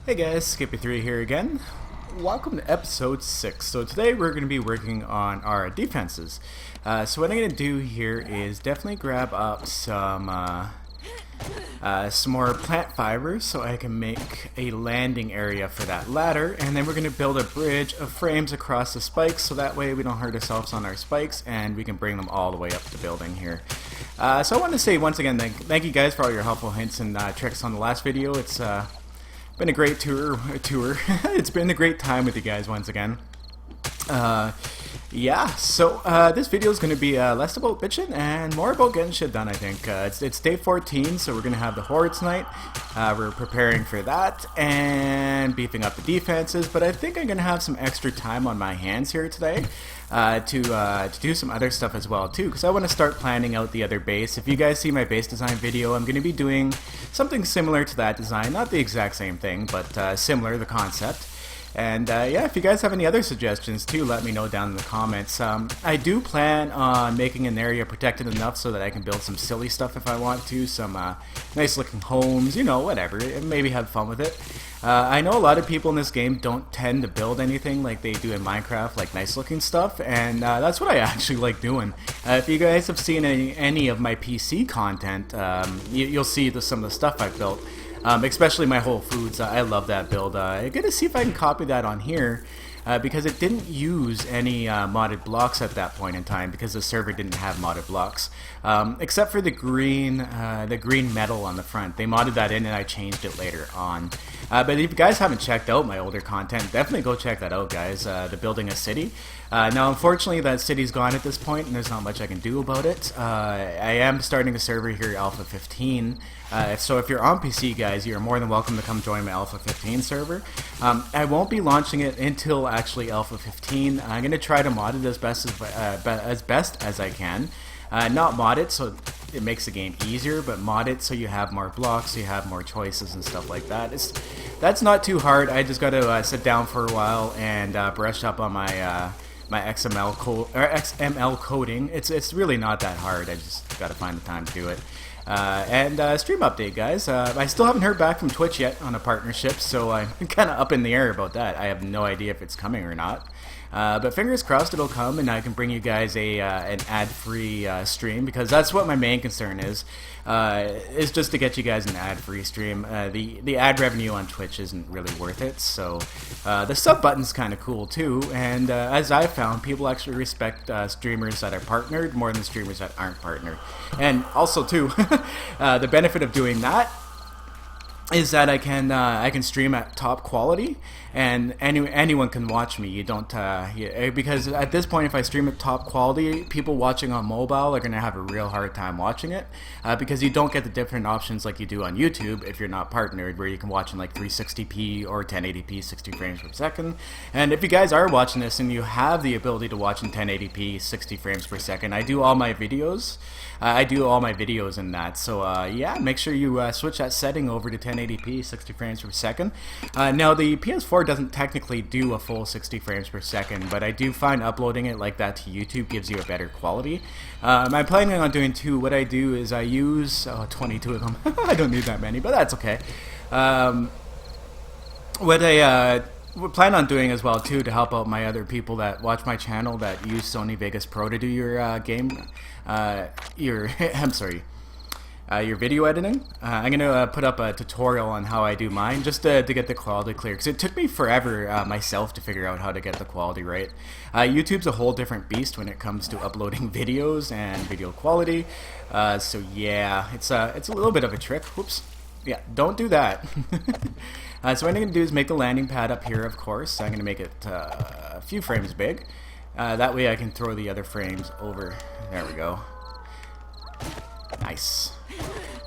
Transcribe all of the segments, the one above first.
Hey guys, Skippy3 here again. Welcome to episode 6. So today we're going to be working on our defenses. So what I'm going to do here is definitely grab up some more plant fibers so I can make a landing area for that ladder, and then we're going to build a bridge of frames across the spikes so that way we don't hurt ourselves on our spikes and we can bring them all the way up the building here. So I want to say once again thank you guys for all your helpful hints and tricks on the last video. It's been a great tour. It's been a great time with you guys once again. Yeah, so this video is going to be less about bitching and more about getting shit done, I think. It's day 14, so we're going to have the Horde tonight. We're preparing for that and beefing up the defenses, but I think I'm going to have some extra time on my hands here today to do some other stuff as well, too, because I want to start planning out the other base. If you guys see my base design video, I'm going to be doing something similar to that design. Not the exact same thing, but similar, the concept. And yeah, if you guys have any other suggestions too, let me know down in the comments. I do plan on making an area protected enough so that I can build some silly stuff if I want to, some nice looking homes, you know, whatever, and maybe have fun with it. I know a lot of people in this game don't tend to build anything like they do in Minecraft, like nice looking stuff, and that's what I actually like doing. If you guys have seen any of my PC content, you'll see some of the stuff I've built. Especially my Whole Foods. I love that build. I'm going to see if I can copy that on here because it didn't use any modded blocks at that point in time because the server didn't have modded blocks. Except for the green metal on the front. They modded that in and I changed it later on. But if you guys haven't checked out my older content, definitely go check that out, guys. The building a city. Now, unfortunately, that city's gone at this point, and there's not much I can do about it. I am starting a server here, Alpha 15. So if you're on PC, guys, you're more than welcome to come join my Alpha 15 server. I won't be launching it until actually Alpha 15. I'm going to try to mod it as best as I can. Not mod it so it makes the game easier, but mod it so you have more blocks, so you have more choices and stuff like that. That's not too hard. I just got to sit down for a while and brush up on my my XML coding. It's really not that hard. I just got to find the time to do it. Stream update, guys. I still haven't heard back from Twitch yet on a partnership, so I'm kind of up in the air about that. I have no idea if it's coming or not. But fingers crossed it'll come and I can bring you guys an ad-free stream, because that's what my main concern is just to get you guys an ad-free stream. The ad revenue on Twitch isn't really worth it, so the sub button's kind of cool too, and as I've found, people actually respect streamers that are partnered more than streamers that aren't partnered. And also too, the benefit of doing that is that I can stream at top quality, and anyone can watch me. You don't because at this point, if I stream at top quality, people watching on mobile are gonna have a real hard time watching it because you don't get the different options like you do on YouTube if you're not partnered, where you can watch in like 360p or 1080p 60 frames per second. And if you guys are watching this and you have the ability to watch in 1080p 60 frames per second, I do all my videos. In that, so yeah, make sure you switch that setting over to 1080p 60 frames per second. Now the PS4 doesn't technically do a full 60 frames per second, but I do find uploading it like that to YouTube gives you a better quality. I'm planning on doing two. What I do is I use 22 of them. I don't need that many, but that's okay. What I plan on doing as well too, to help out my other people that watch my channel that use Sony Vegas Pro to do your your video editing. I'm gonna put up a tutorial on how I do mine, just to get the quality clear, because it took me forever myself to figure out how to get the quality right. YouTube's a whole different beast when it comes to uploading videos and video quality. So yeah, it's a little bit of a trick. Whoops. Yeah, don't do that. So what I'm going to do is make a landing pad up here, of course. I'm going to make it a few frames big. That way I can throw the other frames over. There we go. Nice.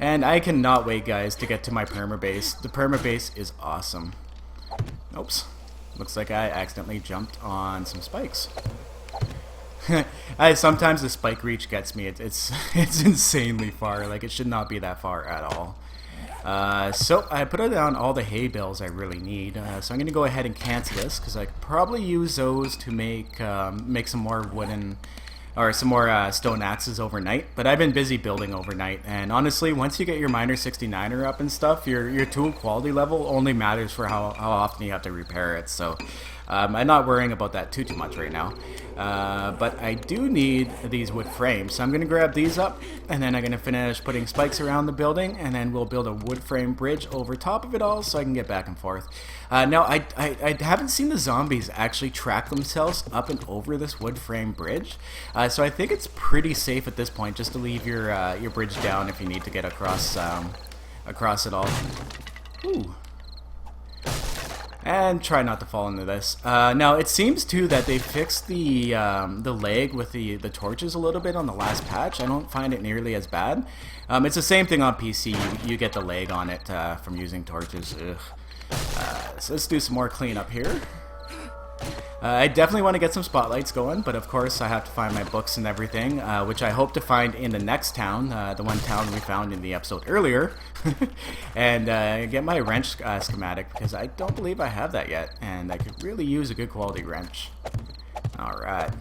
And I cannot wait, guys, to get to my permabase. The permabase is awesome. Oops. Looks like I accidentally jumped on some spikes. Sometimes the spike reach gets me. It's insanely far. Like, it should not be that far at all. So I put down all the hay bales I really need. So I'm going to go ahead and cancel this because I could probably use those to make some more wooden or some more stone axes overnight. But I've been busy building overnight, and honestly, once you get your miner 69er up and stuff, your tool quality level only matters for how often you have to repair it. So I'm not worrying about that too much right now. But I do need these wood frames, so I'm going to grab these up, and then I'm going to finish putting spikes around the building, and then we'll build a wood frame bridge over top of it all so I can get back and forth. Now, I haven't seen the zombies actually track themselves up and over this wood frame bridge, so I think it's pretty safe at this point just to leave your bridge down if you need to get across it all. Ooh. And try not to fall into this. Now, it seems too that they fixed the lag with the torches a little bit on the last patch. I don't find it nearly as bad. It's the same thing on PC. You get the lag on it from using torches. Ugh. So let's do some more cleanup here. I definitely want to get some spotlights going, but of course I have to find my books and everything, which I hope to find in the next town, the one town we found in the episode earlier, and get my wrench schematic, because I don't believe I have that yet, and I could really use a good quality wrench. Alright.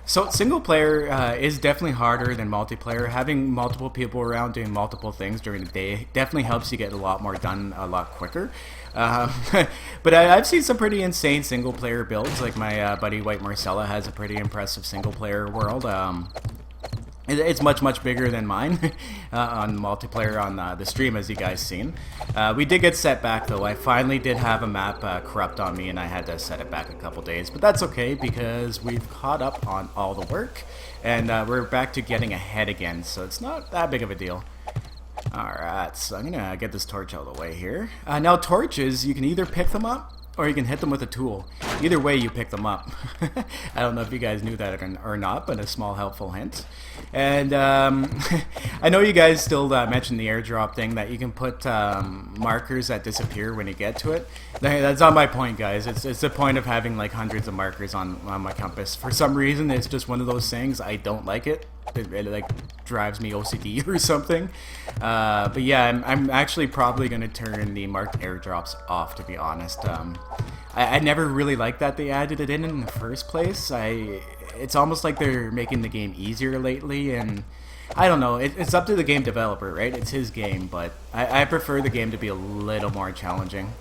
So single player is definitely harder than multiplayer. Having multiple people around doing multiple things during the day definitely helps you get a lot more done a lot quicker. But I've seen some pretty insane single player builds, like my buddy White Marcella has a pretty impressive single player world. It's much bigger than mine on multiplayer on the stream, as you guys seen. We did get set back though. I finally did have a map corrupt on me, and I had to set it back a couple days. But that's okay, because we've caught up on all the work, and we're back to getting ahead again, so it's not that big of a deal. Alright, so I'm gonna get this torch out of the way here. Now torches, you can either pick them up or you can hit them with a tool. Either way, you pick them up. I don't know if you guys knew that or not, but a small helpful hint. And I know you guys still mention the airdrop thing, that you can put markers that disappear when you get to it. That's not my point, guys. It's the point of having like hundreds of markers on my compass. For some reason, it's just one of those things. I don't like it. It like drives me OCD or something. But yeah, I'm actually probably going to turn the marked airdrops off, to be honest. I never really liked that they added it in the first place. It's almost like they're making the game easier lately, and I don't know. It's up to the game developer, right? It's his game, but I prefer the game to be a little more challenging.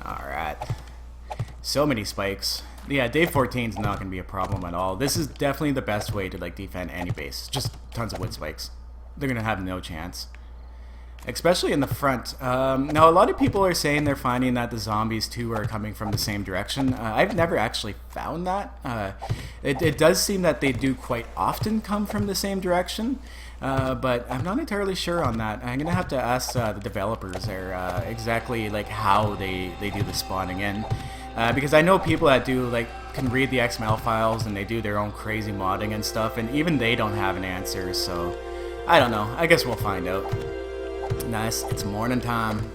Alright. So many spikes. Yeah, day 14 is not going to be a problem at all. This is definitely the best way to like defend any base. Just tons of wood spikes. They're going to have no chance. Especially in the front. Now, a lot of people are saying they're finding that the zombies too are coming from the same direction. I've never actually found that. It does seem that they do quite often come from the same direction. But I'm not entirely sure on that. I'm gonna have to ask the developers there exactly like how they do the spawning in, because I know people that do like can read the XML files and they do their own crazy modding and stuff, and even they don't have an answer. So I don't know. I guess we'll find out. Nice. It's morning time,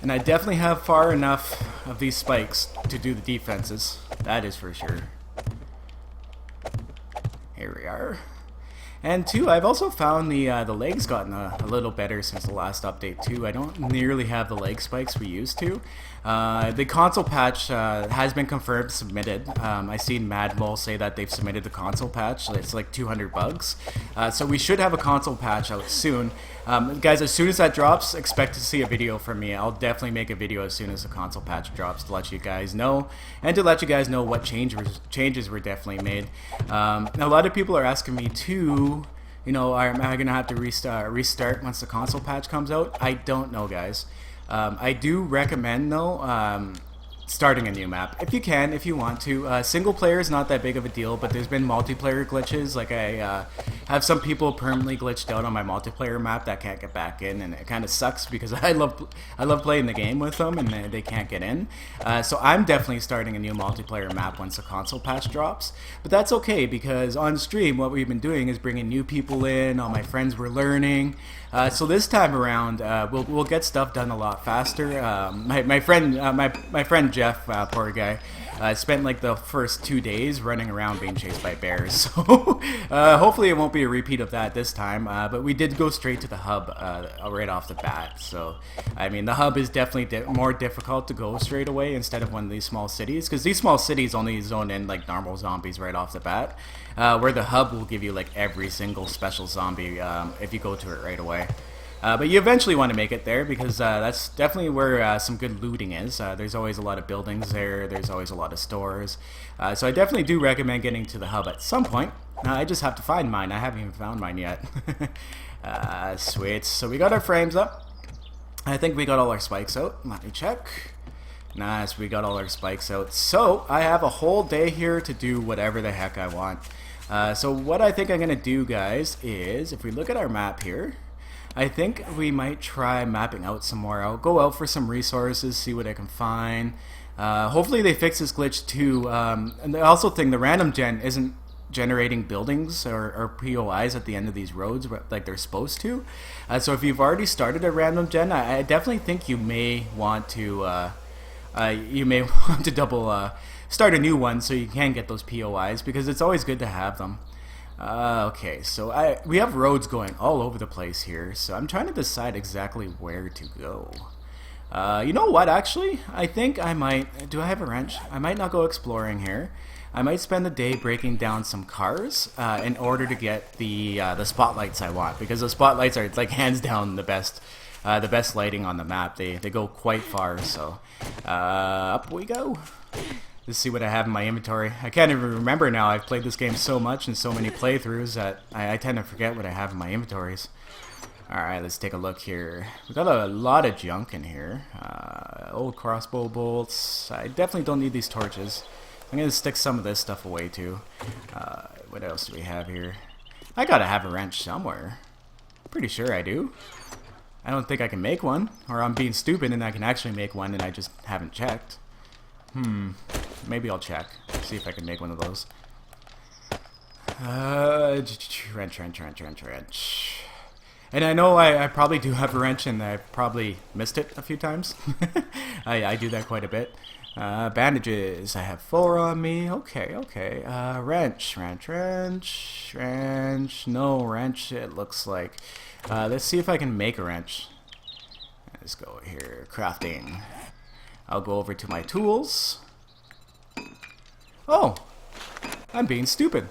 and I definitely have far enough of these spikes to do the defenses. That is for sure. Here we are. And two, I've also found the legs gotten a little better since the last update too. I don't nearly have the leg spikes we used to. The console patch has been confirmed submitted. I seen Madmole say that they've submitted the console patch. It's like 200 bugs. So we should have a console patch out soon. Guys, as soon as that drops, expect to see a video from me. I'll definitely make a video as soon as the console patch drops to let you guys know, and to let you guys know what changes were definitely made. A lot of people are asking me too, you know, am I going to have to restart once the console patch comes out? I don't know, guys. I do recommend, though, starting a new map if you can, if you want to. Single player is not that big of a deal, but there's been multiplayer glitches. Like I have some people permanently glitched out on my multiplayer map that can't get back in, and it kind of sucks because I love playing the game with them, and they can't get in. So I'm definitely starting a new multiplayer map once the console patch drops. But that's okay, because on stream what we've been doing is bringing new people in. All my friends were learning. So this time around, we'll get stuff done a lot faster. My friend Jeff, poor guy, spent like the first 2 days running around being chased by bears. So hopefully it won't be a repeat of that this time. But we did go straight to the hub right off the bat. So I mean, the hub is definitely more difficult to go straight away instead of one of these small cities, because these small cities only zone in like normal zombies right off the bat. Where the hub will give you like every single special zombie if you go to it right away. But you eventually want to make it there, because that's definitely where some good looting is. There's always a lot of buildings there, there's always a lot of stores. So I definitely do recommend getting to the hub at some point. I just have to find mine. I haven't even found mine yet. Sweet. So we got our frames up. I think we got all our spikes out. Let me check. Nice, we got all our spikes out. So I have a whole day here to do whatever the heck I want. So what I think I'm going to do, guys, is if we look at our map here, I think we might try mapping out some more. I'll go out for some resources, see what I can find. Hopefully they fix this glitch too. And I also think the random gen isn't generating buildings or POIs at the end of these roads like they're supposed to. So if you've already started a random gen, I definitely think you may want to double start a new one so you can get those POIs, because it's always good to have them. Okay, so we have roads going all over the place here, so I'm trying to decide exactly where to go. You know what, actually? I think I might... Do I have a wrench? I might not go exploring here. I might spend the day breaking down some cars in order to get the spotlights I want, because the spotlights are like hands down the best lighting on the map. They go quite far, so up we go. Let's see what I have in my inventory. I can't even remember now. I've played this game so much and so many playthroughs that I tend to forget what I have in my inventories. Alright, let's take a look here. We've got a lot of junk in here. Old crossbow bolts. I definitely don't need these torches. I'm going to stick some of this stuff away too. What else do we have here? I gotta have a wrench somewhere. Pretty sure I do. I don't think I can make one, or I'm being stupid and I can actually make one and I just haven't checked. Maybe I'll check, see if I can make one of those. Wrench. And I know I probably do have a wrench and I've probably missed it a few times. I do that quite a bit. Bandages, I have 4 on me. Okay. Wrench. No wrench, it looks like. Let's see if I can make a wrench. Let's go here, crafting. I'll go over to my tools. Oh, I'm being stupid.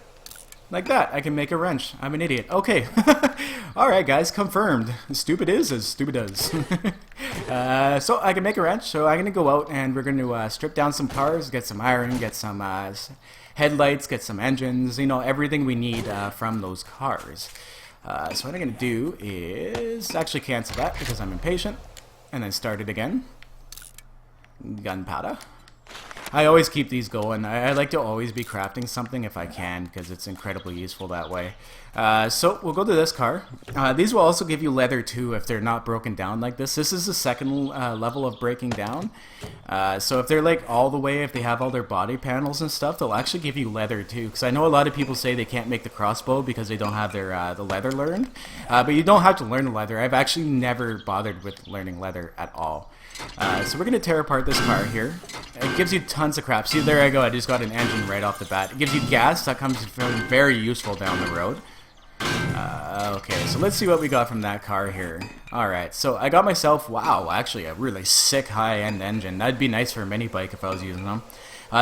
Like that, I can make a wrench. I'm an idiot. Okay. Alright guys, confirmed. Stupid is as stupid does. So I can make a wrench, so I'm going to go out and we're going to strip down some cars, get some iron, get some headlights, get some engines, you know, everything we need from those cars. So what I'm going to do is actually cancel that because I'm impatient, and then start it again. Gunpowder. I always keep these going. I like to always be crafting something if I can, because it's incredibly useful that way. So we'll go to this car. These will also give you leather too if they're not broken down like this. This is the second level of breaking down. So if they're like all the way, if they have all their body panels and stuff, they'll actually give you leather too. Because I know a lot of people say they can't make the crossbow because they don't have their the leather learned. But you don't have to learn the leather. I've actually never bothered with learning leather at all. So we're going to tear apart this car here. It gives you tons of crap. See, there I go. I just got an engine right off the bat. It gives you gas. That comes very useful down the road. Okay, so let's see what we got from that car here. Alright, so I got myself, wow, actually a really sick high-end engine. That'd be nice for a mini bike if I was using them.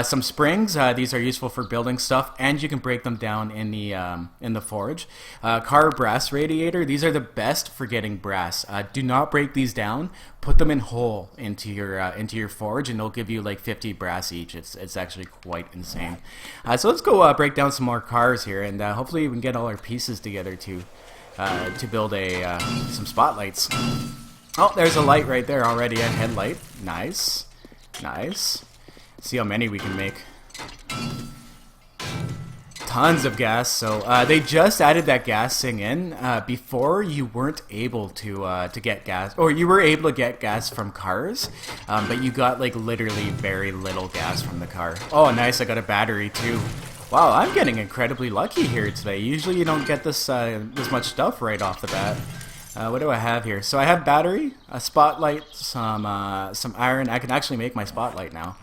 Some springs, these are useful for building stuff, and you can break them down in the forge. Car brass radiator, these are the best for getting brass. Do not break these down. Put them in whole into your forge, and they'll give you like 50 brass each. It's actually quite insane. So let's go break down some more cars here, and hopefully we can get all our pieces together to build some spotlights. Oh, there's a light right there already, a headlight. Nice. See how many we can make. Tons of gas. So they just added that gas thing in. Before you weren't able to get gas, or you were able to get gas from cars, but you got like literally very little gas from the car. Oh, nice! I got a battery too. Wow, I'm getting incredibly lucky here today. Usually you don't get this much stuff right off the bat. What do I have here? So I have battery, a spotlight, some iron. I can actually make my spotlight now.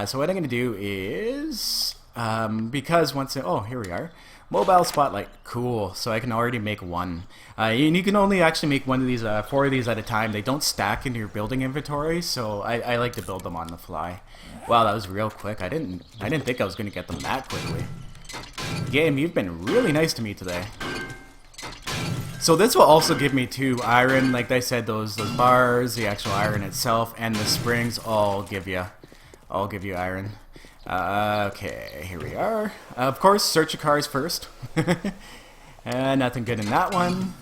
So what I'm going to do is, because oh, here we are. Mobile spotlight, cool. So I can already make one. And you can only actually make one of these, 4 of these at a time. They don't stack into your building inventory, so I like to build them on the fly. Wow, that was real quick. I didn't think I was going to get them that quickly. Game, you've been really nice to me today. So this will also give me 2 iron. Like I said, those bars, the actual iron itself, and the springs all give you iron. Okay, here we are. Of course, search your cars first. Nothing good in that one.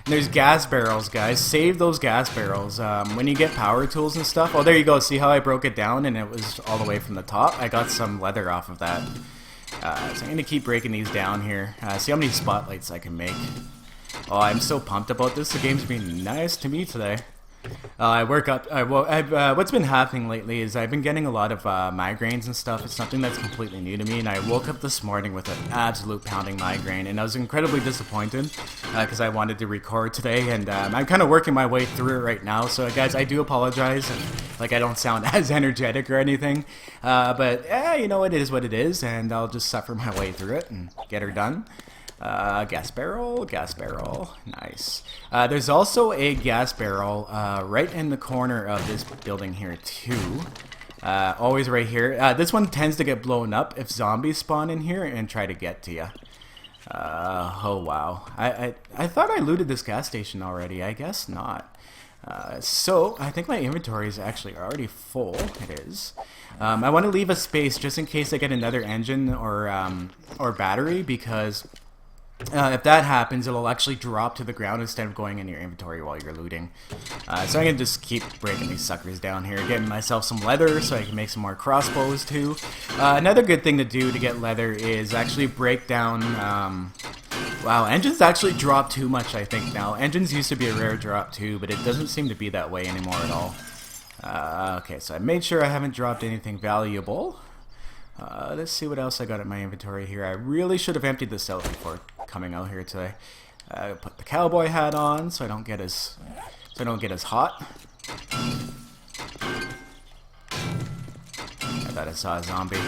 And there's gas barrels, guys. Save those gas barrels. When you get power tools and stuff. Oh, there you go. See how I broke it down and it was all the way from the top? I got some leather off of that. So I'm going to keep breaking these down here. See how many spotlights I can make. Oh, I'm so pumped about this. The game's been nice to me today. What's been happening lately is I've been getting a lot of migraines and stuff. It's something that's completely new to me, and I woke up this morning with an absolute pounding migraine, and I was incredibly disappointed because I wanted to record today, and I'm kind of working my way through it right now. So, guys, I do apologize, like I don't sound as energetic or anything, but you know, it is what it is, and I'll just suffer my way through it and get her done. Gas barrel, nice. There's also a gas barrel right in the corner of this building here too. Always right here. This one tends to get blown up if zombies spawn in here and try to get to you. Oh wow. I thought I looted this gas station already. I guess not. So I think my inventory is actually already full. It is. I want to leave a space just in case I get another engine or battery, because if that happens, it'll actually drop to the ground instead of going in your inventory while you're looting. So I'm going to just keep breaking these suckers down here, getting myself some leather so I can make some more crossbows too. Another good thing to do to get leather is actually break down... wow, engines actually drop too much, I think, now. Engines used to be a rare drop too, but it doesn't seem to be that way anymore at all. Okay, so I made sure I haven't dropped anything valuable. Let's see what else I got in my inventory here. I really should have emptied this out before coming out here today. Put the cowboy hat on so I don't get as hot. I thought I saw a zombie.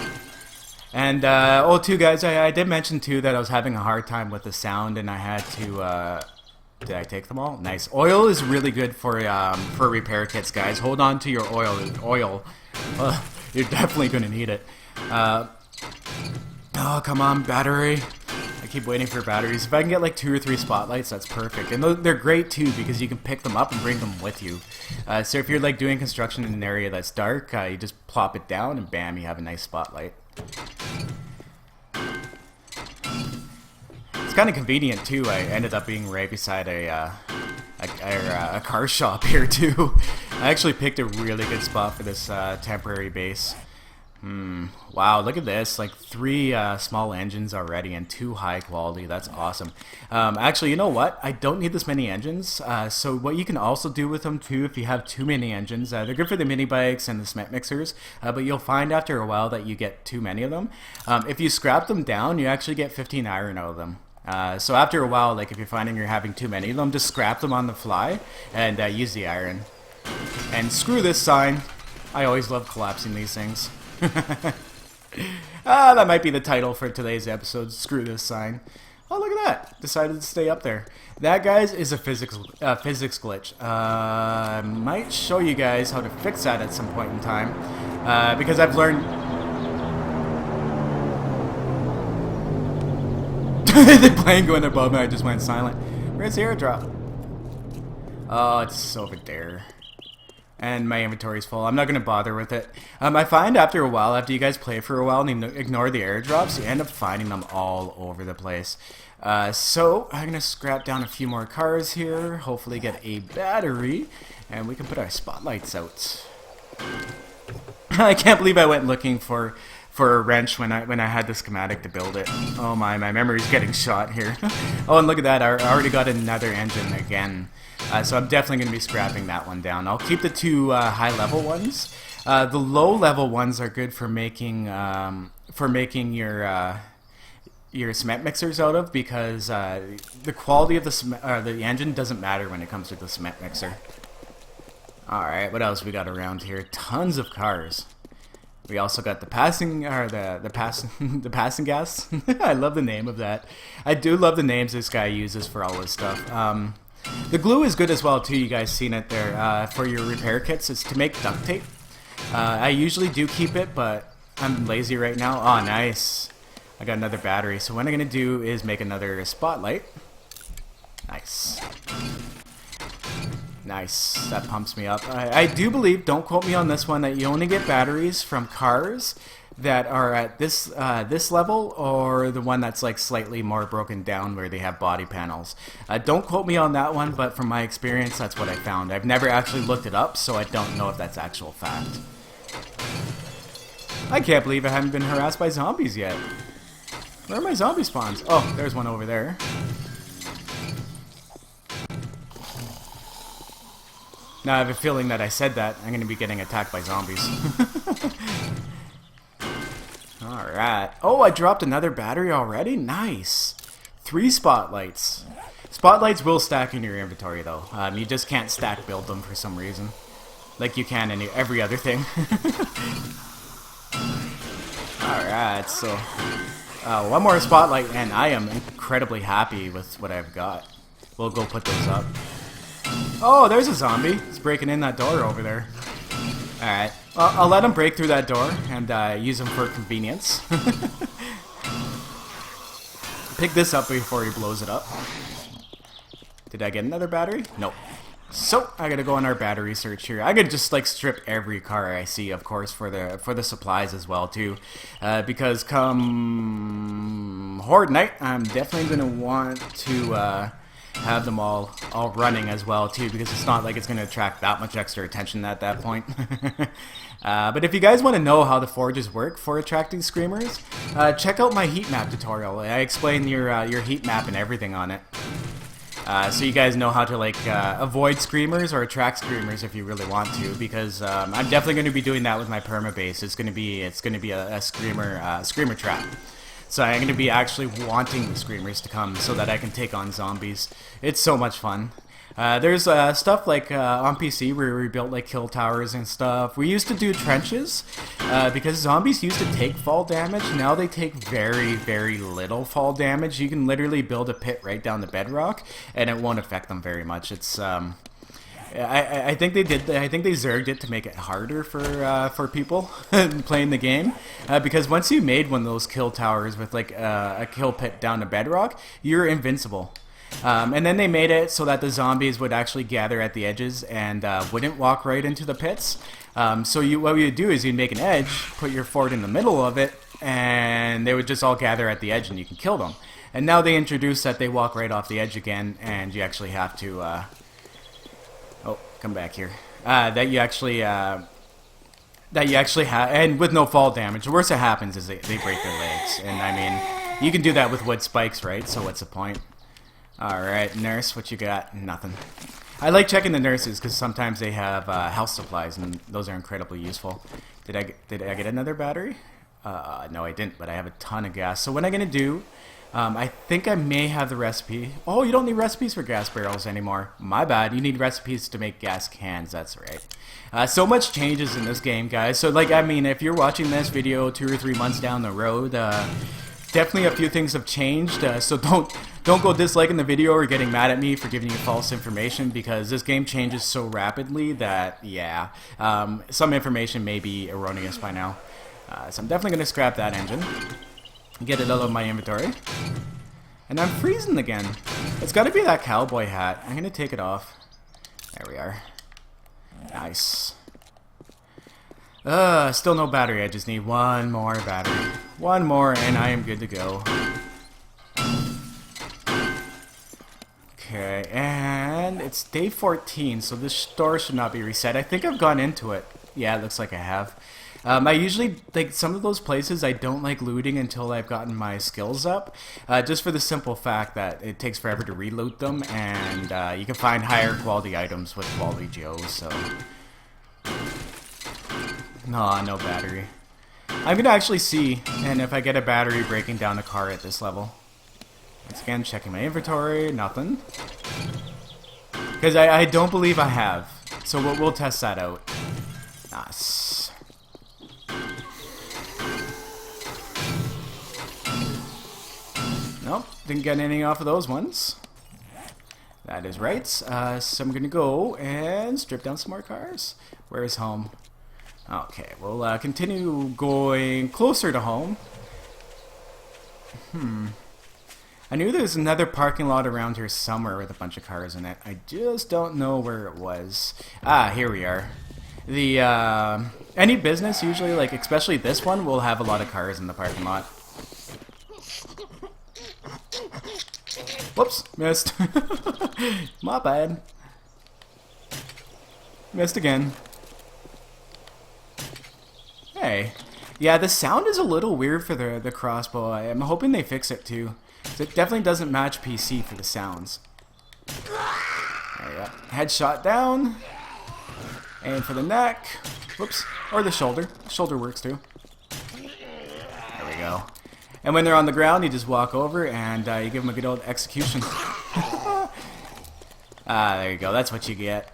And oh, too, guys, I did mention too that I was having a hard time with the sound, and I had to. Did I take them all? Nice. Oil is really good for repair kits, guys. Hold on to your oil. You're definitely gonna need it. Oh, come on, battery. I keep waiting for batteries. If I can get like 2 or 3 spotlights, that's perfect. And they're great too because you can pick them up and bring them with you. So if you're like doing construction in an area that's dark, you just plop it down and bam, you have a nice spotlight. It's kind of convenient too. I ended up being right beside a car shop here too. I actually picked a really good spot for this temporary base. Wow, look at this, like 3 small engines already and 2 high quality. That's awesome. Actually, you know what? I don't need this many engines. So what you can also do with them too, if you have too many engines, they're good for the mini bikes and the cement mixers, but you'll find after a while that you get too many of them. If you scrap them down, you actually get 15 iron out of them. So after a while, like if you're finding you're having too many of them, just scrap them on the fly and use the iron. And screw this sign. I always love collapsing these things. That might be the title for today's episode. Screw this sign. Oh, look at that. Decided to stay up there. That, guys, is a physics glitch. I might show you guys how to fix that at some point in time. Because I've learned... the plane going above me, I just went silent. Where's the airdrop? Oh, it's over there. And my inventory's full. I'm not going to bother with it. I find after a while, after you guys play for a while and ignore the airdrops, you end up finding them all over the place. So I'm going to scrap down a few more cars here, hopefully get a battery, and we can put our spotlights out. I can't believe I went looking for a wrench when I had the schematic to build it. Oh my memory's getting shot here. Oh, and look at that, I already got another engine again. So I'm definitely going to be scrapping that one down. I'll keep the 2 high-level ones. The low-level ones are good for making your your cement mixers out of, because the quality of the engine doesn't matter when it comes to the cement mixer. Alright, what else we got around here? Tons of cars. We also got the passing, or the passing gas. I love the name of that. I do love the names this guy uses for all his stuff. The glue is good as well too. You guys seen it there for your repair kits. It's to make duct tape. I usually do keep it, but I'm lazy right now. Oh, nice. I got another battery. So what I'm gonna do is make another spotlight. Nice. Nice, that pumps me up. I do believe, don't quote me on this one, that you only get batteries from cars that are at this this level, or the one that's like slightly more broken down where they have body panels. Don't quote me on that one, but from my experience, that's what I found. I've never actually looked it up, so I don't know if that's actual fact. I can't believe I haven't been harassed by zombies yet. Where are my zombie spawns? Oh, there's one over there. Now I have a feeling that I said that I'm going to be getting attacked by zombies. Alright. Oh, I dropped another battery already? Nice. 3 spotlights. Spotlights will stack in your inventory though. You just can't stack build them for some reason. Like you can in every other thing. Alright, so... one more spotlight and I am incredibly happy with what I've got. We'll go put those up. Oh, there's a zombie. He's breaking in that door over there. Alright. Well, I'll let him break through that door and use him for convenience. Pick this up before he blows it up. Did I get another battery? Nope. So, I gotta go on our battery search here. I could just like strip every car I see, of course, for the supplies as well too. Because come Horde Night, I'm definitely gonna want to have them all running as well too, because it's not like it's going to attract that much extra attention at that point. But if you guys want to know how the forges work for attracting screamers, check out my heat map tutorial. I explain your heat map and everything on it. So you guys know how to like avoid screamers or attract screamers if you really want to, because I'm definitely going to be doing that with my perma-base. It's going to be a screamer trap. So I'm going to be actually wanting the screamers to come so that I can take on zombies. It's so much fun. There's stuff like on PC where we built like kill towers and stuff. We used to do trenches because zombies used to take fall damage. Now they take very, very little fall damage. You can literally build a pit right down the bedrock and it won't affect them very much. It's I think they did. I think they zerged it to make it harder for people playing the game, because once you made one of those kill towers with like a kill pit down to bedrock, you're invincible. And then they made it so that the zombies would actually gather at the edges and wouldn't walk right into the pits. So what you would do is you'd make an edge, put your fort in the middle of it, and they would just all gather at the edge, and you can kill them. And now they introduced that they walk right off the edge again, and you actually have to. Oh, come back here. That you actually have, and with no fall damage. The worst that happens is they break their legs, and I mean, you can do that with wood spikes, right? So what's the point? All right, nurse, what you got? Nothing. I like checking the nurses because sometimes they have health supplies, and those are incredibly useful. Did I get another battery? No, I didn't, but I have a ton of gas. So what I'm gonna do? I think I may have the recipe. Oh, you don't need recipes for gas barrels anymore. My bad. You need recipes to make gas cans. That's right. So much changes in this game, guys. So, like, I mean, if you're watching this video 2 or 3 months down the road, definitely a few things have changed. So don't go disliking the video or getting mad at me for giving you false information, because this game changes so rapidly that, yeah, some information may be erroneous by now. So I'm definitely going to scrap that engine. Get it out of my inventory. And I'm freezing again. It's got to be that cowboy hat. I'm going to take it off. There we are. Nice. Still no battery. I just need one more battery. One more and I am good to go. Okay, and it's day 14, so this store should not be reset. I think I've gone into it. Yeah, it looks like I have. I usually, like, some of those places I don't like looting until I've gotten my skills up, just for the simple fact that it takes forever to reloot them, and you can find higher quality items with quality geos, so... No battery. I'm gonna actually see, and if I get a battery breaking down a car at this level. Once again, checking my inventory, nothing. Because I don't believe I have. So we'll test that out. Nice. Nope, didn't get anything off of those ones. That is right. So I'm gonna go and strip down some more cars. Where's home? Okay, we'll continue going closer to home. I knew there was another parking lot around here somewhere with a bunch of cars in it. I just don't know where it was. Ah, here we are. The any business usually, like especially this one, will have a lot of cars in the parking lot. Whoops, missed. My bad. Missed again. Hey. Yeah, the sound is a little weird for the crossbow. I'm hoping they fix it too. It definitely doesn't match PC for the sounds. There we go. Headshot down. And for the neck. Whoops. Or the shoulder. Shoulder works too. There we go. And when they're on the ground, you just walk over and you give them a good old execution. There you go. That's what you get.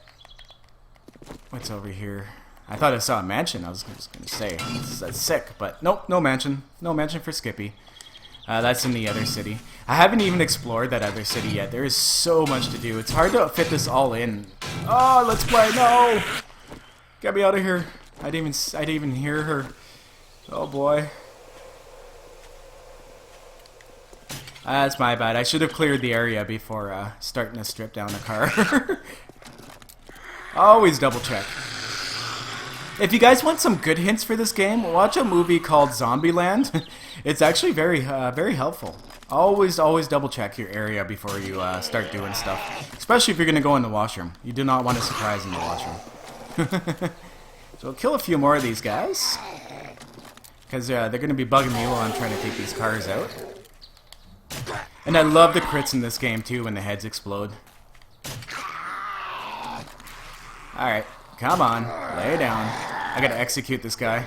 What's over here? I thought I saw a mansion. I was just going to say. That's sick. But nope, no mansion. No mansion for Skippy. That's in the other city. I haven't even explored that other city yet. There is so much to do. It's hard to fit this all in. Oh, let's play. No! Get me out of here. I didn't even hear her. Oh boy. That's my bad. I should have cleared the area before starting to strip down a car. Always double check. If you guys want some good hints for this game, watch a movie called Zombieland. It's actually very helpful. Always double check your area before you start doing stuff. Especially if you're going to go in the washroom. You do not want a surprise in the washroom. So we'll kill a few more of these guys. Because they're going to be bugging me while I'm trying to take these cars out. And I love the crits in this game too when the heads explode. Alright, come on, lay down. I gotta execute this guy.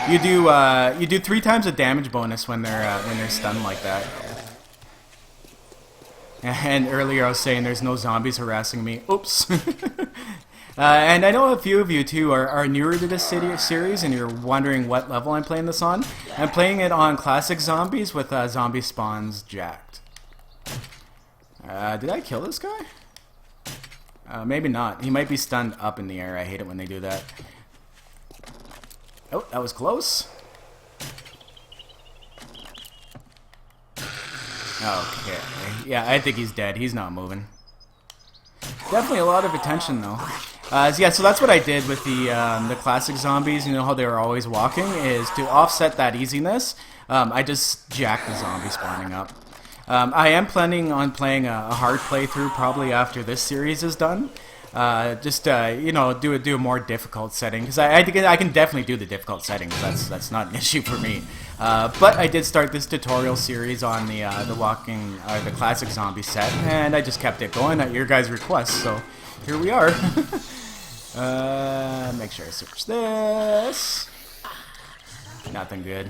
You do 3 times the damage bonus when they're stunned like that. And earlier I was saying there's no zombies harassing me. Oops. And I know a few of you too are newer to this series and you're wondering what level I'm playing this on. I'm playing it on classic zombies with zombie spawns jacked. Did I kill this guy? Maybe not. He might be stunned up in the air. I hate it when they do that. Oh, that was close. Okay. Yeah, I think he's dead. He's not moving. Definitely a lot of attention though. Yeah, so that's what I did with the classic zombies. You know how they were always walking? Is to offset that easiness, I just jacked the zombie spawning up. I am planning on playing a hard playthrough probably after this series is done. You know, do a more difficult setting because I can definitely do the difficult settings. That's not an issue for me. But I did start this tutorial series on the classic zombie set, and I just kept it going at your guys' request. So here we are. Make sure I search this. Nothing good.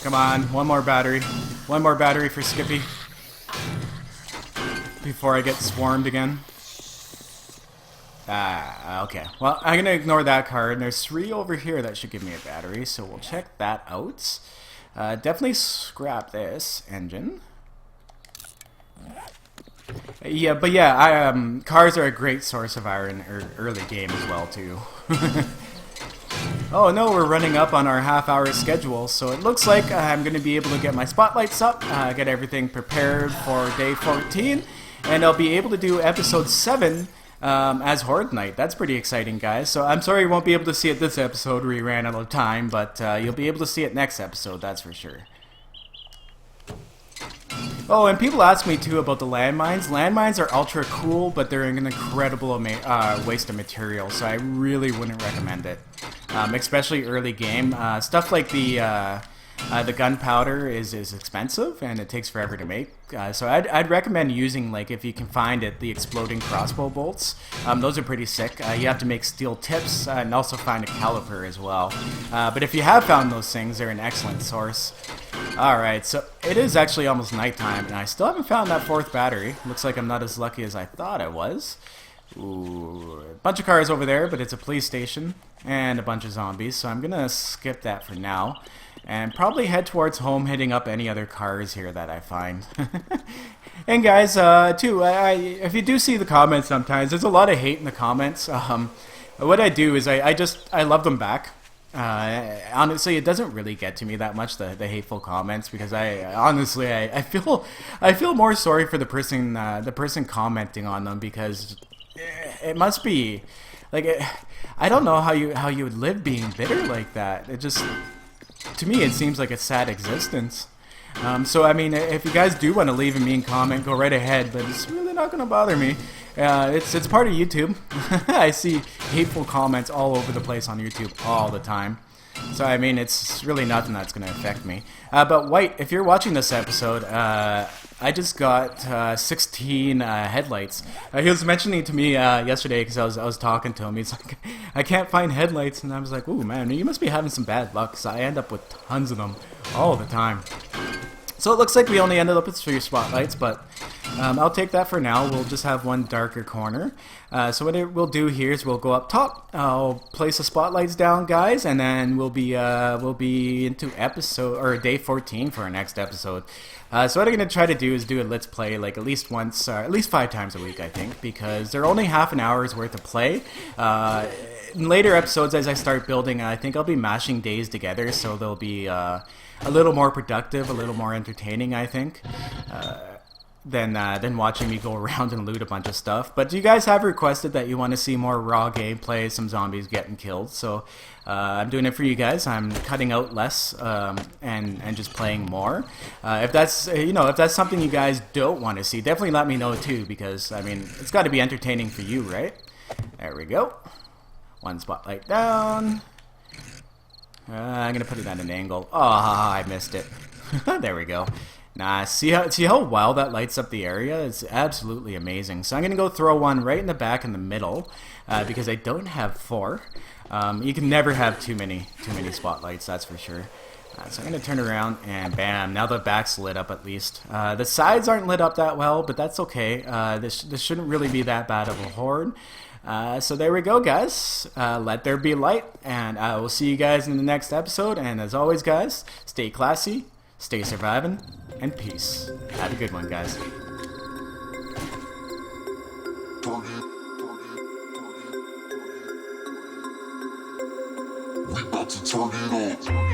Come on, one more battery. One more battery for Skippy. Before I get swarmed again. Okay. Well, I'm gonna ignore that card. And there's 3 over here that should give me a battery, so we'll check that out. Definitely scrap this engine. Yeah, but yeah, cars are a great source of iron early game as well too. Oh no, we're running up on our half-hour schedule, so it looks like I'm going to be able to get my spotlights up, get everything prepared for day 14, and I'll be able to do episode 7 as Horde Night. That's pretty exciting, guys. So I'm sorry you won't be able to see it this episode, we ran out of time, but you'll be able to see it next episode, that's for sure. Oh, and people ask me too about the landmines. Landmines are ultra cool, but they're an incredible waste of material, so I really wouldn't recommend it. Especially early game. Stuff like the The gunpowder is expensive and it takes forever to make. So I'd recommend using, like, if you can find it, the exploding crossbow bolts. Those are pretty sick. You have to make steel tips and also find a caliper as well. But if you have found those things, they're an excellent source. Alright, so it is actually almost nighttime and I still haven't found that 4th battery. Looks like I'm not as lucky as I thought I was. Ooh, a bunch of cars over there, but it's a police station and a bunch of zombies, so I'm gonna skip that for now. And probably head towards home, hitting up any other cars here that I find. And guys, too, if you do see the comments sometimes, there's a lot of hate in the comments. What I do is I love them back. Honestly, it doesn't really get to me that much, the hateful comments, because I feel more sorry for the person commenting on them, because it must be like I don't know how you would live being bitter like that. It just, to me, it seems like a sad existence. So I mean, if you guys do want to leave a mean comment, go right ahead, but it's really not going to bother me. It's part of YouTube. I see hateful comments all over the place on YouTube all the time. So I mean, it's really nothing that's going to affect me. But White, if you're watching this episode, I just got 16 headlights. He was mentioning to me yesterday, because I was talking to him. He's like, I can't find headlights, and I was like, ooh man, you must be having some bad luck, because I end up with tons of them all the time. So it looks like we only ended up with 3 spotlights, but I'll take that for now. We'll just have one darker corner. So what we'll do here is we'll go up top. I'll place the spotlights down, guys, and then we'll be into day 14 for our next episode. So what I'm gonna try to do is do a let's play like at least once, at least 5 times a week, I think, because they're only half an hour's worth of play. In later episodes, as I start building, I think I'll be mashing days together, so they'll be a little more productive, a little more entertaining, I think, than watching me go around and loot a bunch of stuff. But you guys have requested that you want to see more raw gameplay, some zombies getting killed, so I'm doing it for you guys. I'm cutting out less and just playing more. If that's if that's something you guys don't want to see, definitely let me know too, because I mean, it's got to be entertaining for you, right? There we go. One spotlight down. I'm gonna put it at an angle. Oh, I missed it. There we go. Nah, see how well that lights up the area? It's absolutely amazing. So I'm gonna go throw one right in the back in the middle, because I don't have 4. You can never have too many spotlights, that's for sure. So I'm gonna turn around and bam! Now the back's lit up at least. The sides aren't lit up that well, but that's okay. This shouldn't really be that bad of a horde. So there we go, guys. Let there be light, and I will see you guys in the next episode. And as always, guys, stay classy, stay surviving, and peace. Have a good one, guys. We about to turn it on.